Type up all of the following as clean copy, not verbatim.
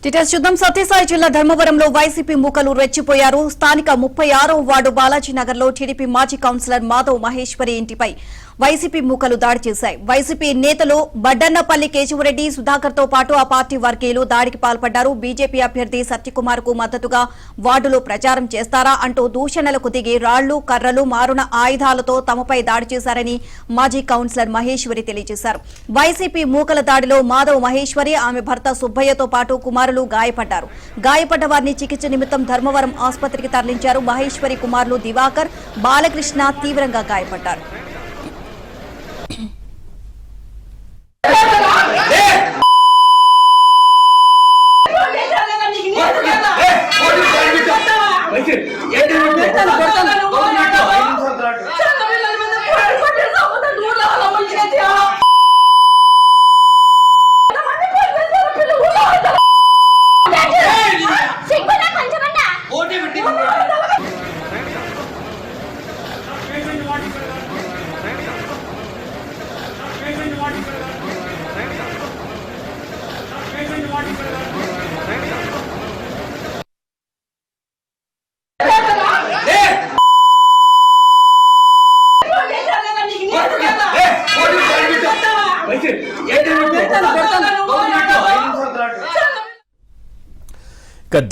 Details చూద్దాం. సత్యసాయి జిల్లా ధర్మవరంలో వైసీపీ మూకలు రెచ్చిపోయారు. స్థానిక 36వ వార్డు బాలాజీనగర్లో టీడీపీ మాజీ కౌన్సిలర్ మాధవ్ మహేశ్వరి ఇంటిపై వైసీపీ మూకలు దాడి చేశాయి. వైసీపీ నేతలు బడ్డన్నపల్లి కేశవరెడ్డి, సుధాకర్ తో పాటు ఆ పార్టీ వర్గీయులు దాడికి పాల్పడ్డారు. బీజేపీ అభ్యర్థి సత్యకుమార్ కు మద్దతుగా వార్డులో ప్రచారం చేస్తారా అంటూ దూషణలకు దిగి రాళ్లు, కర్రలు, మారున ఆయుధాలతో తమపై దాడి చేశారని మాజీ కౌన్సిలర్ మహేశ్వరి తెలియజేశారు. వైసీపీ మూకల దాడిలో మాధవ్ మహేశ్వరి, ఆమె భర్త సుబ్బయ్యతో పాటు కుమారులు గాయపడ్డారు. గాయపడ్డ వారిని చికిత్స నిమిత్తం ధర్మవరం ఆసుపత్రికి తరలించారు. మహేశ్వరి కుమారులు దివాకర్, బాలకృష్ణ తీవ్రంగా గాయపడ్డారు.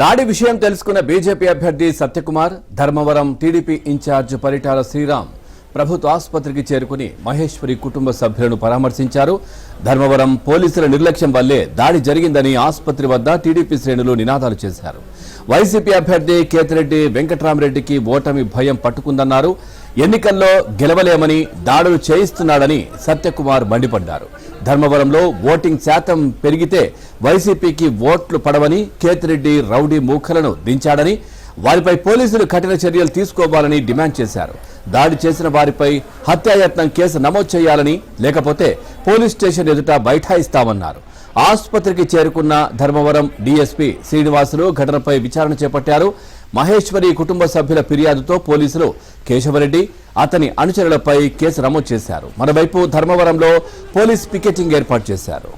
దాడి విషయం తెలుసుకున్న బీజేపీ అభ్యర్థి సత్యకుమార్, ధర్మవరం టీడీపీ ఇన్ఛార్జ్ పరిటాల శ్రీరామ్ ప్రభుత్వ ఆసుపత్రికి చేరుకుని మహేశ్వరి కుటుంబ సభ్యులను పరామర్శించారు. ధర్మవరం పోలీసుల నిర్లక్ష్యం వల్లే దాడి జరిగిందని ఆసుపత్రి వద్ద టీడీపీ శ్రేణులు నినాదాలు చేశారు. వైసీపీ అభ్యర్థి కేతిరెడ్డి వెంకట్రామరెడ్డికి ఓటమి భయం పట్టుకుందన్నారు. ఎన్నికల్లో గెలవలేమని దాడులు చేయిస్తున్నాడని సత్యకుమార్ మండిపడ్డారు. ధర్మవరంలో ఓటింగ్ శాతం పెరిగితే వైసీపీకి ఓట్లు పడవని, కేతిరెడ్డి రౌడీ మూకలను దించాడని, వారిపై పోలీసులు కఠిన చర్యలు తీసుకోవాలని డిమాండ్ చేశారు. దాడి చేసిన వారిపై హత్యాయత్నం కేసు నమోదు చేయాలని, లేకపోతే పోలీస్ స్టేషన్ ఎదుట బైఠాయిస్తామన్నారు. ఆసుపత్రికి చేరుకున్న ధర్మవరం డీఎస్పీ శ్రీనివాసులు ఘటనపై విచారణ చేపట్టారు. మహేశ్వరి కుటుంబ సభ్యుల ఫిర్యాదుతో పోలీసులు కేశవరెడ్డి, అతని అనుచరులపై కేసు నమోదు చేశారు. మరోవైపు ధర్మవరంలో పోలీస్ పికెటింగ్ ఏర్పాటు చేశారు.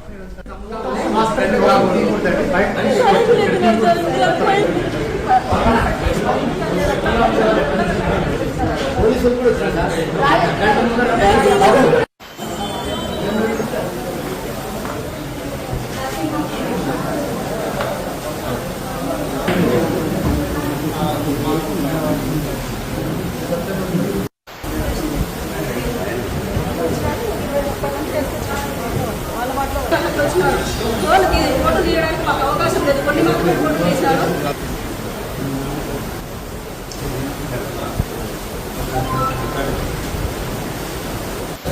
వాళ్ళకి ఓటు తీయడానికి మాకు అవకాశం లేదు. కొన్ని మాత్రమే ఓటు చేశారు.